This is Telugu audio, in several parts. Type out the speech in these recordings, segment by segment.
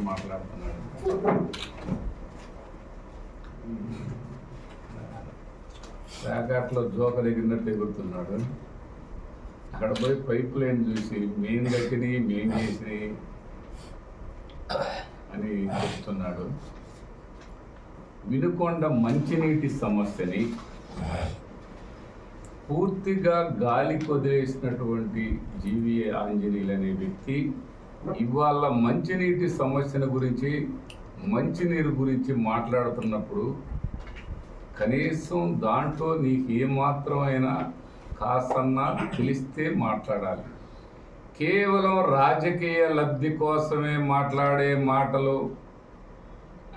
మాట్లాడుతున్నాడు. ప్యాకెట్లో జోకర్ ఎగిరినట్టు ఎగురుతున్నాడు. అక్కడ పోయి పైప్ లైన్ చూసి మేము కట్టినవి మేము చేసినవి అని చెప్తున్నాడు. వినుకొండ మంచినీటి సమస్యని పూర్తిగా గాలి కొదిలేసినటువంటి జీవి ఆంజనేయులు అనే వ్యక్తి ఇవాళ మంచినీటి సమస్యల గురించి, మంచినీరు గురించి మాట్లాడుతున్నప్పుడు కనీసం దాంట్లో నీకు ఏమాత్రమైనా కాసన్నా తెలిస్తే మాట్లాడాలి. కేవలం రాజకీయ లబ్ధి కోసమే మాట్లాడే మాటలు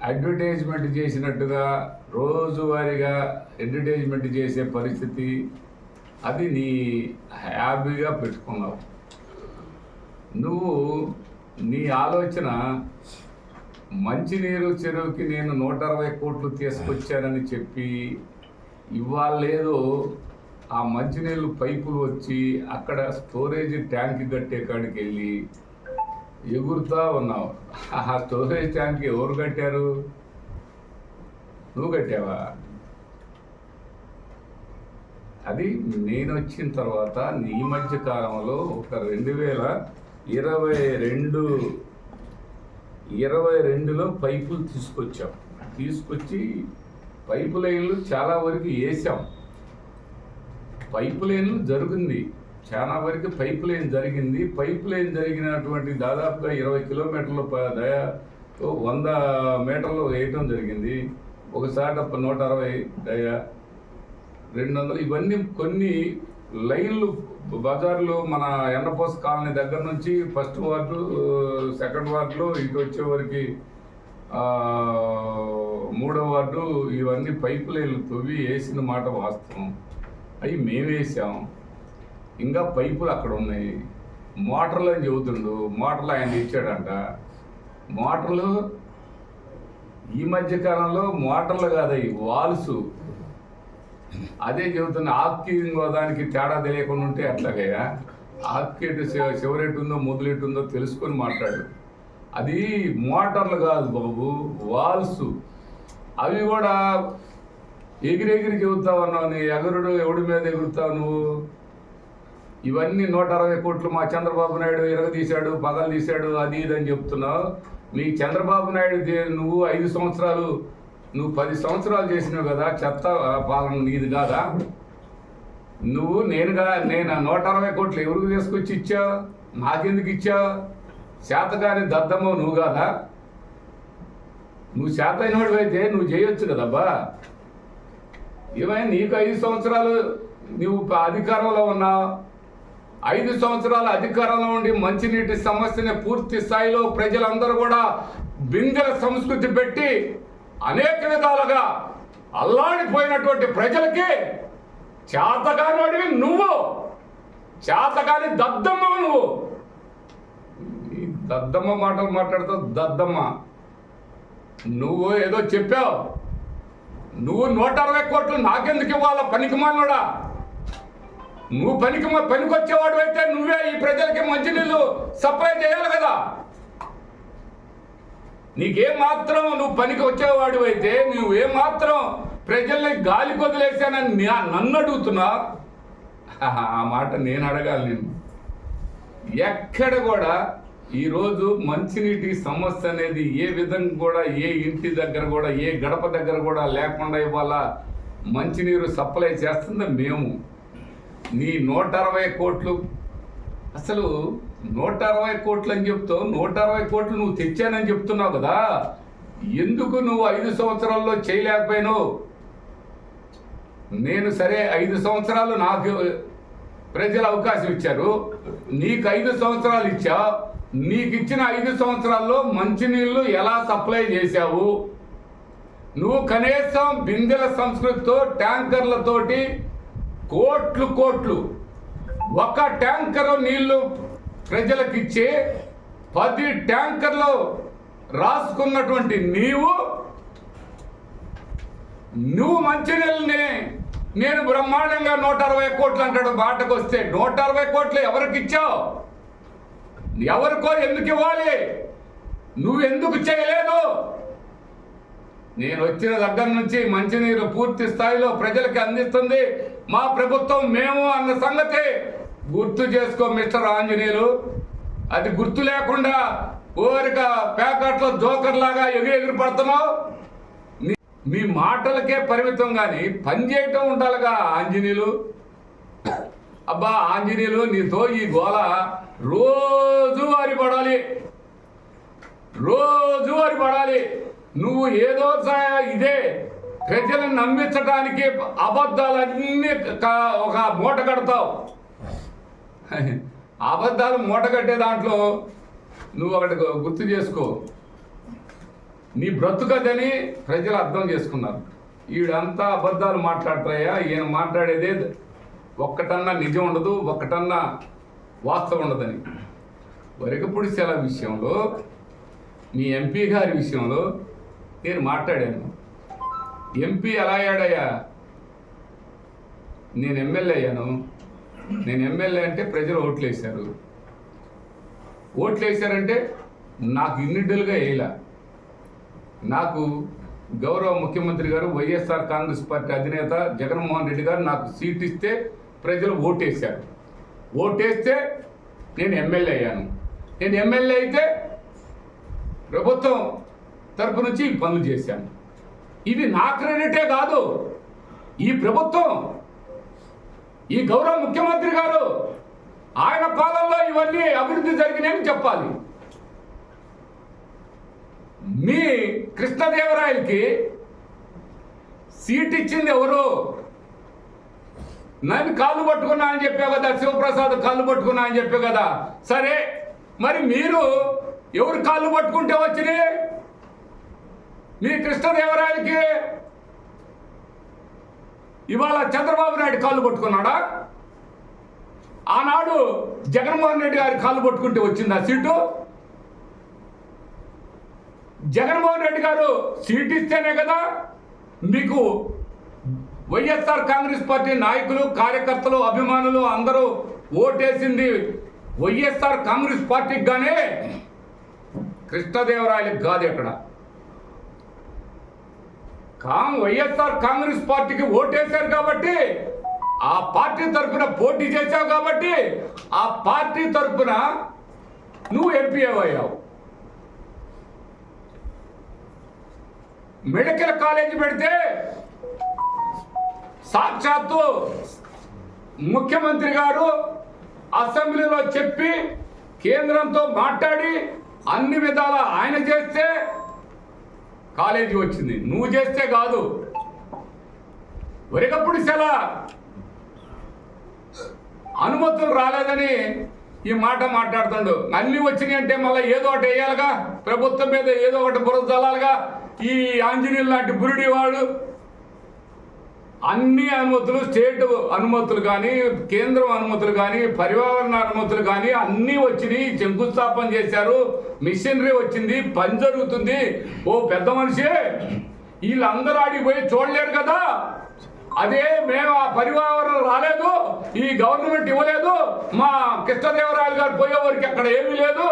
అడ్వర్టైజ్మెంట్ చేసినట్టుగా రోజువారీగా అడ్వర్టైజ్మెంట్ చేసే పరిస్థితి, అది నీ హ్యాపీగా పెట్టుకున్నావు. నువ్వు నీ ఆలోచన మంచినీరు చెరువుకి నేను 160 కోట్లు తీసుకొచ్చానని చెప్పి ఇవాళ లేదు ఆ మంచినీళ్ళు పైపులు వచ్చి అక్కడ స్టోరేజ్ ట్యాంక్ కట్టే కాడికి వెళ్ళి ఎగురుతా ఉన్నావు. ఆ స్టోరేజ్ ట్యాంక్ ఎవరు కట్టారు? నువ్వు కట్టావా? అది నేను వచ్చిన తర్వాత ఈ మధ్య కాలంలో ఒక 2022లో పైపులు తీసుకొచ్చి పైపు లైన్లు చాలా వరకు వేసాం. పైపు లైన్లు జరిగింది, చాలా వరకు పైపు లైన్ జరిగింది. పైపు లైన్ జరిగినటువంటి దాదాపుగా 20 కిలోమీటర్ల 100 మీటర్లు వేయటం జరిగింది. ఒకసారి 160 200 ఇవన్నీ కొన్ని లైన్లు బజార్లో మన ఎండపోస కాలనీ దగ్గర నుంచి 1st వార్డు 2nd వార్డులో ఇటు వచ్చేవరకు 3వ వార్డు ఇవన్నీ పైపు లైన్లు తవ్వి వేసిన మాట వాస్తవం. అవి మేము వేసాం. ఇంకా పైపులు అక్కడ ఉన్నాయి. మోటార్లు అని చెబుతుండు. మోటార్లు ఆయన ఇచ్చాడంట. మోటార్లు ఈ మధ్యకాలంలో మోటార్లు కాదవి వాల్సు. అదే చెబుతున్న ఆక్కి దానికి తేడా తెలియకుండా ఉంటే అట్లాగయ్యా. ఆక్కి చివరెట్టు ఉందో మొదలెట్టు ఉందో తెలుసుకొని మాట్లాడు. అది మోటార్లు కాదు బాబు, వాల్స్. అవి కూడా ఎగిరెగిరి చెబుతావు అన్నావు. నీ ఎగురుడు ఎవడి మీద ఎగురుతావు నువ్వు? ఇవన్నీ 160 కోట్లు మా చంద్రబాబు నాయుడు ఇరగదీశాడు, పగలు తీశాడు, అది ఇది అని చెప్తున్నావు. మీ చంద్రబాబు నాయుడు నువ్వు 5 సంవత్సరాలు, నువ్వు 10 సంవత్సరాలు చేసినావు కదా, చెత్త పాలన నీది కాదా? నువ్వు నేను 160 కోట్లు ఎవరికి తీసుకొచ్చి ఇచ్చావు? నాకెందుకు ఇచ్చావు? శాతకాని దద్దమ్మ నువ్వు కాదా? నువ్వు శాత అయినవాడు అయితే నువ్వు చేయొచ్చు కదబ్బా. ఏమైనా నీకు 5 సంవత్సరాలు నువ్వు అధికారంలో ఉన్నావు. 5 సంవత్సరాల అధికారంలో ఉండి మంచినీటి సమస్యని పూర్తి స్థాయిలో ప్రజలందరూ కూడా బిందెల సంస్కృతి పెట్టి అనేక విధాలుగా అల్లాడిపోయినటువంటి ప్రజలకి చేతగాని నువ్వు, చేతగాని దద్దమ్మ నువ్వు. దద్దమ్మ మాటలు మాట్లాడుతావు. దద్దమ్మ నువ్వు ఏదో చెప్పావు. నువ్వు 160 కోట్లు నాకెందుకు ఇవ్వాలా? పనికిమాలినోడా నువ్వు. పనికొచ్చేవాడు అయితే నువ్వే ఈ ప్రజలకి మంచినీళ్ళు సప్లై చేయాలి కదా. నీకేం మాత్రం నువ్వు పనికి వచ్చేవాడు అయితే, నువ్వేమాత్రం ప్రజల్ని గాలి కొదిలేసానని నన్ను అడుగుతున్నా. ఆ మాట నేను అడగాలి. నేను ఎక్కడ కూడా ఈరోజు మంచినీటి సమస్య అనేది ఏ విధంగా కూడా, ఏ ఇంటి దగ్గర కూడా, ఏ గడప దగ్గర కూడా లేకుండా ఇవాళ మంచినీరు సప్లై చేస్తుంది మేము. నీ 160 కోట్లు అసలు 160 కోట్లు అని చెప్తావు. 160 కోట్లు నువ్వు తెచ్చానని చెప్తున్నావు కదా. ఎందుకు నువ్వు 5 సంవత్సరాల్లో చేయలేకపోయినావు? నేను సరే 5 సంవత్సరాలు నాకు ప్రజలు అవకాశం ఇచ్చారు, నీకు 5 సంవత్సరాలు ఇచ్చా. నీకు ఇచ్చిన 5 సంవత్సరాల్లో మంచినీళ్ళు ఎలా సప్లై చేశావు? నువ్వు కనీసం బిందెల సంస్కృతితో ట్యాంకర్లతోటి కోట్లు ఒక ట్యాంకరు నీళ్లు ప్రజలకు ఇచ్చి 10 ట్యాంకర్లు రాసుకున్నటువంటి నువ్వు మంచినీళ్ళని నేను బ్రహ్మాండంగా 160 కోట్లు అంటాడు. బాటకు వస్తే 160 కోట్లు ఎవరికి ఇచ్చావు? ఎవరికో ఎందుకు ఇవ్వాలి? నువ్వెందుకు చేయలేదు? నేను వచ్చిన దగ్గర నుంచి మంచినీరు పూర్తి స్థాయిలో ప్రజలకి అందిస్తుంది మా ప్రభుత్వం, మేము అన్న సంగతి గుర్తు చేసుకో మిస్టర్ ఆంజనేయులు. అది గుర్తు లేకుండా ఓరిక ప్యాకెట్లో జోకర్ లాగా ఎగిరి పడుతున్నావు. మీ మాటలకే పరిమితం కానీ పని చేయటం ఉండాలిగా ఆంజనేయులు. అబ్బా ఆంజనేయులు, నీతో ఈ గోల రోజువారీ పడాలి. నువ్వు ఏదో ఇదే ప్రజలను నమ్మించడానికి అబద్ధాలన్నీ ఒక మూట కడతావు. అబద్ధాలు మూట కట్టే దాంట్లో నువ్వు ఒకటి గుర్తు చేసుకో, నీ బ్రతుకదని ప్రజలు అర్థం చేసుకున్నారు. వీడంతా అబద్ధాలు మాట్లాడతాయా? ఈయన మాట్లాడేదే ఒక్కటన్నా నిజం ఉండదు, ఒక్కటన్నా వాస్తవం ఉండదని. వరకపూడి సెలవు విషయంలో, మీ ఎంపీ గారి విషయంలో నేను మాట్లాడాను. ఎంపీ ఎలా అయ్యాడయ్యా? నేను ఎమ్మెల్యే అయ్యాను. నేను ఎమ్మెల్యే అంటే ప్రజలు ఓట్లేసారంటే నాకు ఇన్నిడ్డులుగా వేయలే. నాకు గౌరవ ముఖ్యమంత్రి గారు, వైఎస్ఆర్ కాంగ్రెస్ పార్టీ అధినేత జగన్మోహన్ రెడ్డి గారు నాకు సీట్ ఇస్తే ప్రజలు ఓటేశారు. ఓటేస్తే నేను ఎమ్మెల్యే అయ్యాను. నేను ఎమ్మెల్యే అయితే ప్రభుత్వం తరపు నుంచి పనులు చేశాను. ఇవి నా క్రెడిటే కాదు, ఈ ప్రభుత్వం, ఈ గౌరవ ముఖ్యమంత్రి గారు ఆయన పాలనలో ఇవన్నీ అభివృద్ధి జరిగినాయని చెప్పాలి. మీ కృష్ణదేవరాయలకి సీట్ ఇచ్చింది ఎవరు? నన్ను కాళ్ళు పట్టుకున్నా అని చెప్పావు కదా, శివప్రసాద్ కాళ్ళు పట్టుకున్నా అని చెప్పావు కదా. సరే, మరి మీరు ఎవరు కాళ్ళు పట్టుకుంటే వచ్చినాయి? మీ కృష్ణదేవరాయలకి ఇవాళ చంద్రబాబు నాయుడు కాళ్ళు పట్టుకున్నాడా? ఆనాడు జగన్మోహన్ రెడ్డి గారి కాళ్ళు పట్టుకుంటే వచ్చింది ఆ సీటు. జగన్మోహన్ రెడ్డి గారు సీట్ ఇస్తేనే కదా మీకు వైఎస్ఆర్ కాంగ్రెస్ పార్టీ నాయకులు, కార్యకర్తలు, అభిమానులు అందరూ ఓటేసింది వైఎస్ఆర్ కాంగ్రెస్ పార్టీకి గానే, కృష్ణదేవరాయలకు కాదు. ఎక్కడ వైఎస్ఆర్ కాంగ్రెస్ పార్టీకి ఓటేశారు కాబట్టి, ఆ పార్టీ తరఫున పోటీ చేశావు కాబట్టి, ఆ పార్టీ తరఫున నువ్వు ఎంపీ అయ్యావు. మెడికల్ కాలేజీ పెడితే సాక్షాత్తు ముఖ్యమంత్రి గారు అసెంబ్లీలో చెప్పి కేంద్రంతో మాట్లాడి అన్ని విధాల ఆయన చేస్తే కాలేజీ వచ్చింది. నువ్వు చేస్తే కాదు. వరకప్పుడు అనుమతులు రాలేదని ఈ మాట మాట్లాడుతుండు. అన్నీ వచ్చినాయి అంటే మళ్ళీ ఏదో ఒకటి వేయాలిగా, ప్రభుత్వం మీద ఏదో ఒకటి బురద చల్లాలిగా. ఈ ఆంజనేయులు లాంటి బురుడి వాడు అన్ని అనుమతులు, స్టేట్ అనుమతులు కానీ, కేంద్రం అనుమతులు కానీ, పర్యావరణ అనుమతులు కానీ అన్నీ వచ్చినాయి. శంకుస్థాపన చేశారు, మిషనరీ వచ్చింది, పని జరుగుతుంది. ఓ పెద్ద మనిషి, వీళ్ళందరూ ఆడిపోయి చూడలేరు కదా. అదే మేము ఆ పర్యావరణం రాలేదు, ఈ గవర్నమెంట్ ఇవ్వలేదు, మా కృష్ణదేవరాయలు గారు పోయేవారికి అక్కడ ఏమీ లేదు.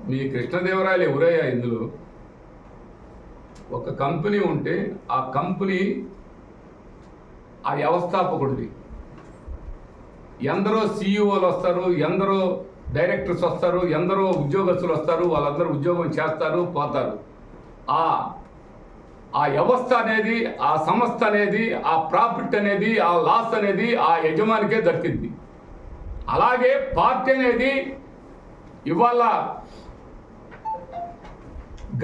మీ కృష్ణదేవరాయలు ఎవరయ్యా? ఇందులో ఒక కంపెనీ ఉంటే ఆ కంపెనీ ఆ వ్యవస్థాపకుడిది. ఎందరో సీఈఓలు వస్తారు, ఎందరో డైరెక్టర్స్ వస్తారు, ఎందరో ఉద్యోగస్తులు వస్తారు. వాళ్ళందరూ ఉద్యోగం చేస్తారు, పోతారు. ఆ వ్యవస్థ అనేది, ఆ సంస్థ అనేది, ఆ ప్రాఫిట్ అనేది, ఆ లాస్ అనేది ఆ యజమానికే దక్కింది. అలాగే పార్టీ అనేది ఇవాళ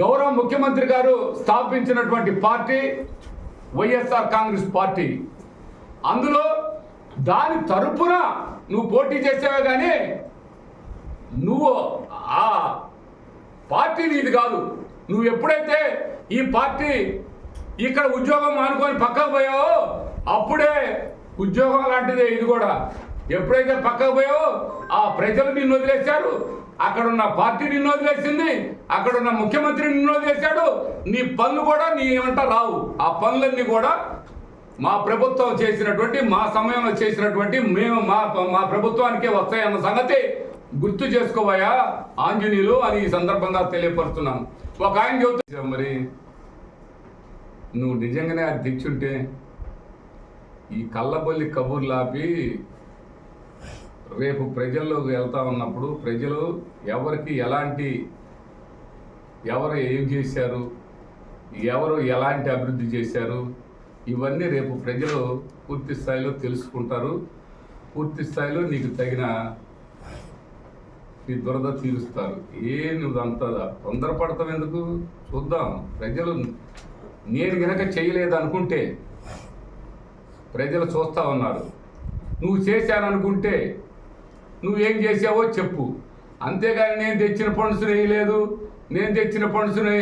గౌరవ ముఖ్యమంత్రి గారు స్థాపించినటువంటి పార్టీ వైఎస్ఆర్ కాంగ్రెస్ పార్టీ. అందులో దాని తరపున నువ్వు పోటీ చేసావే కానీ నువ్వు ఆ పార్టీ నీది కాదు. నువ్వు ఎప్పుడైతే ఈ పార్టీ ఇక్కడ ఉద్యోగం మానుకొని పక్కకు పోయావో అప్పుడే ఉద్యోగం లాంటిదే ఇది కూడా. ఎప్పుడైతే పక్కకు పోయావో ఆ ప్రజలు నిన్ను వదిలేశారు, అక్కడున్న పార్టీ నిన్ను వదిలేసింది, అక్కడున్న ముఖ్యమంత్రి నిన్ను వదిలేశాడు. నీ పనులు కూడా నీ ఏమంట రావు. ఆ పనులన్నీ కూడా మా ప్రభుత్వం చేసినటువంటి, మా సమయంలో చేసినటువంటి, మేము మా ప్రభుత్వానికే వస్తాయన్న సంగతి గుర్తు చేసుకోవయా ఆంజనేయులు అని ఈ సందర్భంగా తెలియపరుస్తున్నాను. ఒక ఆయన చెబుతా, మరి నువ్వు నిజంగానే అది తెచ్చుంటే ఈ కళ్ళబొల్లి కబుర్లు ఆపి రేపు ప్రజల్లోకి వెళ్తా ఉన్నప్పుడు ప్రజలు ఎవరికి ఎవరు ఏం చేశారు, ఎవరు ఎలాంటి అభివృద్ధి చేశారు, ఇవన్నీ రేపు ప్రజలు పూర్తి స్థాయిలో తెలుసుకుంటారు. పూర్తి స్థాయిలో నీకు తగిన నీ దురద తీరుస్తారు. నువ్వు అంత తొందరపడతాం ఎందుకు? చూద్దాం. ప్రజలు నేను గనక చేయలేదు అనుకుంటే ప్రజలు చూస్తూ ఉన్నారు. నువ్వు చేశాననుకుంటే నువ్వేం చేసావో చెప్పు. అంతేగాని నేను తెచ్చిన ఫండ్స్ వేయలేదు, నేను తెచ్చిన ఫండ్స్ని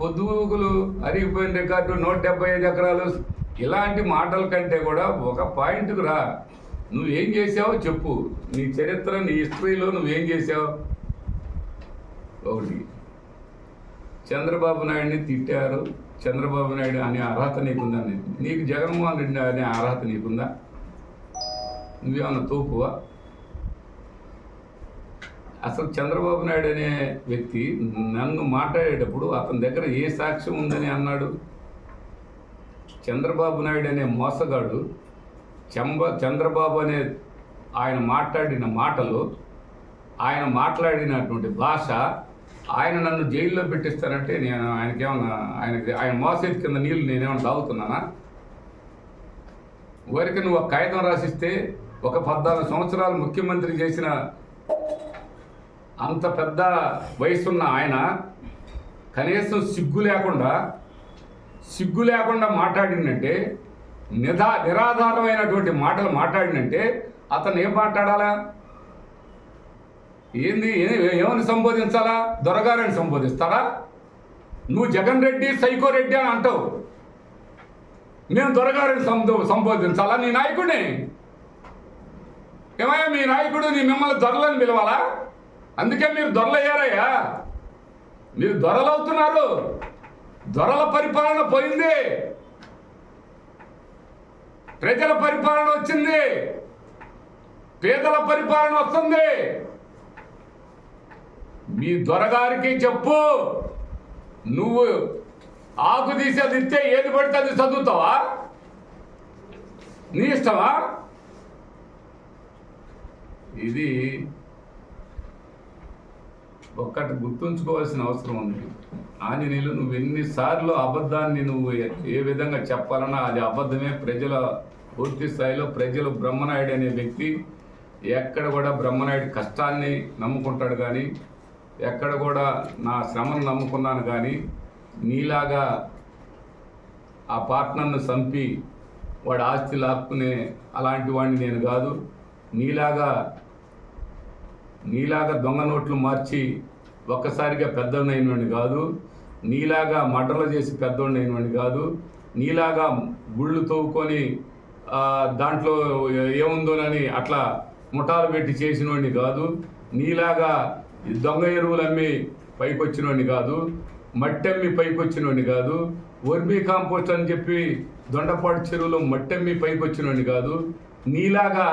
పొద్దుగులు అరిగిపోయిన రికార్డు 175 ఎకరాలు ఇలాంటి మాటల కంటే కూడా ఒక పాయింట్కి రా. నువ్వేం చేసావో చెప్పు. నీ చరిత్ర, నీ హిస్టరీలో నువ్వేం చేసావు. ఒకటి, చంద్రబాబు నాయుడిని తిట్టారు. చంద్రబాబు నాయుడు అనే అర్హత నీకుందా? నీకు జగన్మోహన్ రెడ్డి అనే అర్హత నీకుందా? నువ్వేమన్నా తోపువా? అసలు చంద్రబాబు నాయుడు అనే వ్యక్తి నన్ను మాట్లాడేటప్పుడు అతని దగ్గర ఏ సాక్ష్యం ఉందని అన్నాడు? చంద్రబాబు నాయుడు అనే మోసగాడు చంద్రబాబు అనే ఆయన మాట్లాడిన మాటలు, ఆయన మాట్లాడినటువంటి భాష, ఆయన నన్ను జైల్లో పెట్టిస్తానంటే నేను ఆయనకేమన్నా ఆయన మోసేది కింద నీళ్ళు నేనేమన్నా తాగుతున్నానా? ఊరికి నువ్వు ఒక కాగితం రాసిస్తే ఒక 14 సంవత్సరాలు ముఖ్యమంత్రి చేసిన అంత పెద్ద వయసున్న ఆయన కనీసం సిగ్గు లేకుండా మాట్లాడిందంటే, నిరాధారమైనటువంటి మాటలు మాట్లాడినంటే అతను ఏం మాట్లాడాలా? ఏమని సంబోధించాలా? దొరగారని సంబోధిస్తారా? నువ్వు జగన్ రెడ్డి సైకో రెడ్డి అని అంటావు, మేము దొరగారని సంబోధించాలా నీ నాయకుడిని? ఏమయ్యా మీ నాయకుడు మిమ్మల్ని దొరలని పిలవాలా? అందుకే మీరు దొరలయ్యారయ్యా. మీరు దొరలవుతున్నారు. దొరల పరిపాలన పోయింది, ప్రజల పరిపాలన వచ్చింది, పేదల పరిపాలన వస్తుంది. మీ దొరగారికి చెప్పు, నువ్వు ఆకు తీసేది ఇస్తే ఏది పడితే అది చదువుతావా? నీ ఇష్టమా? ఇది ఒక్కటి గుర్తుంచుకోవాల్సిన అవసరం ఉంది. ఆంజనేయులు, నువ్వు ఎన్నిసార్లు అబద్ధాన్ని నువ్వు ఏ విధంగా చెప్పాలన్నా అది అబద్ధమే. పూర్తి స్థాయిలో ప్రజలు బ్రహ్మనాయుడు అనే వ్యక్తి ఎక్కడ కూడా బ్రహ్మనాయుడు కష్టాన్ని నమ్ముకుంటాడు, కానీ ఎక్కడ కూడా నా శ్రమను నమ్ముకున్నాను. కానీ నీలాగా ఆ పార్ట్నర్ను చంపి వాడు ఆస్తి లాక్కునే అలాంటి వాడిని నేను కాదు. నీలాగా దొంగ నోట్లు మార్చి ఒక్కసారిగా పెద్దోడినైనవాడిని కాదు. నీలాగా మర్డర్లు చేసి పెద్దోడినైనవాడిని కాదు. నీలాగా గుళ్ళు తవ్వుకొని దాంట్లో ఏముందోనని అట్లా ముఠాలు పెట్టి చేసినవాడిని కాదు. నీలాగా దొంగ ఎరువులు అమ్మి పైకొచ్చినవాడిని కాదు. మట్టెమ్మి పైకొచ్చినవాడిని కాదు. వర్మీ కాంపోస్ట్ అని చెప్పి దొండపాడు చెరువులో మట్టెమ్మి పైకొచ్చినవాడిని కాదు. నీలాగా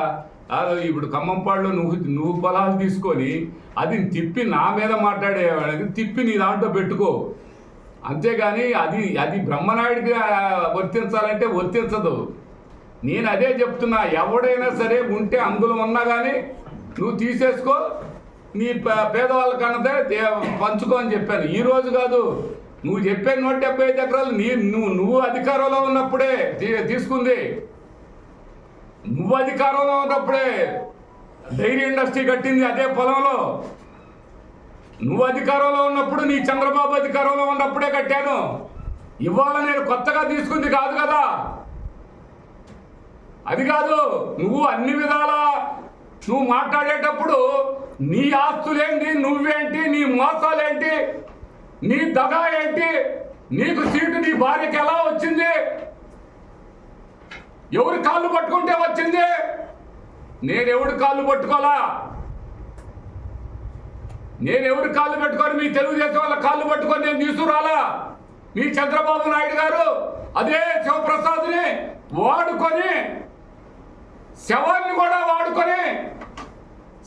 ఇప్పుడు ఖమ్మంపాడులో నువ్వు పొలాలు తీసుకొని అది తిప్పి నా మీద మాట్లాడేవాడికి తిప్పి నీ దాంట్లో పెట్టుకో. అంతేగాని అది బ్రహ్మనాయుడికి వర్తించాలంటే వర్తించదు. నేను అదే చెప్తున్నా. ఎవడైనా సరే ఉంటే అందులో ఉన్నా కానీ నువ్వు తీసేసుకో, నీ పేదవాళ్ళకన్నదే పంచుకో అని చెప్పాను. ఈరోజు కాదు, నువ్వు చెప్పే 175 ఎకరాలు నువ్వు అధికారంలో ఉన్నప్పుడే తీసుకుంది. నువ్వు అధికారంలో ఉన్నప్పుడే డైరీ ఇండస్ట్రీ కట్టింది అదే పొలంలో. నువ్వు అధికారంలో ఉన్నప్పుడు, నీ చంద్రబాబు అధికారంలో ఉన్నప్పుడే కట్టాను. ఇవాళ నేను కొత్తగా తీసుకుంది కాదు కదా. అది కాదు, నువ్వు అన్ని విధాలా నువ్వు మాట్లాడేటప్పుడు నీ ఆస్తులేంటి, నువ్వేంటి, నీ మోసాలేంటి, నీ దగా ఏంటి, నీకు సీటు నీ భార్యకి ఎలా వచ్చింది, ఎవరి కాళ్ళు పట్టుకుంటే వచ్చింది? నేనెవడి కాళ్ళు పట్టుకోవాలా? నేనెవడి కాళ్ళు పెట్టుకొని మీ తెలుగుదేశం వాళ్ళ కాళ్ళు పట్టుకొని నేను తీసుకురాలా? మీ చంద్రబాబు నాయుడు గారు అదే శివప్రసాద్ని వాడుకొని, శవాన్ని కూడా వాడుకొని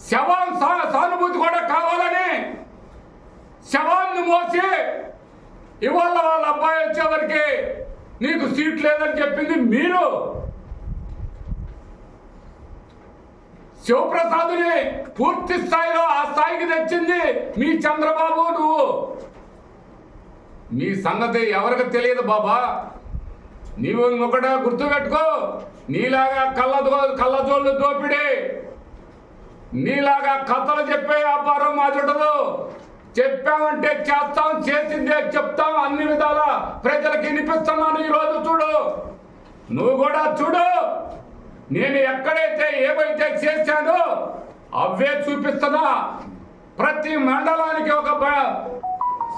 శవం సానుభూతి కూడా కావాలని శవాన్ని మోసి ఇవాళ వాళ్ళ అబ్బాయి వచ్చేవరికి నీకు సీట్ లేదని చెప్పింది మీరు. శివప్రసాద్ని పూర్తి స్థాయిలో ఆ స్థాయికి తెచ్చింది మీ చంద్రబాబు. నువ్వు నీ సంగతి ఎవరికి తెలియదు బాబా. నీవు ఇంకొకట గుర్తుపెట్టుకో, నీలాగా కళ్ళజోళ్ళు దోపిడి, నీలాగా కథలు చెప్పే వ్యాపారం మాచుండదు. చెప్పామంటే చేస్తాం, చేసిందే చెప్తాం, అన్ని విధాల ప్రజలకు వినిపిస్తున్నాను. ఈరోజు చూడు, నువ్వు కూడా చూడు, నేను ఎక్కడైతే ఏవైతే చేశానో అవే చూపిస్తున్నా. ప్రతి మండలానికి ఒక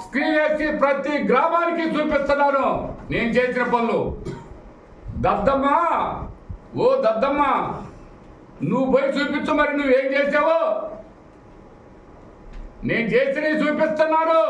స్క్రీన్ వేసి ప్రతి గ్రామానికి చూపిస్తున్నాను నేను చేసిన పనులు. దద్దమ్మ, ఓ దద్దమ్మ, నువ్వు పోయి చూపించు మరి నువ్వేం చేసావో. నేను చేసినవి చూపిస్తున్నాను.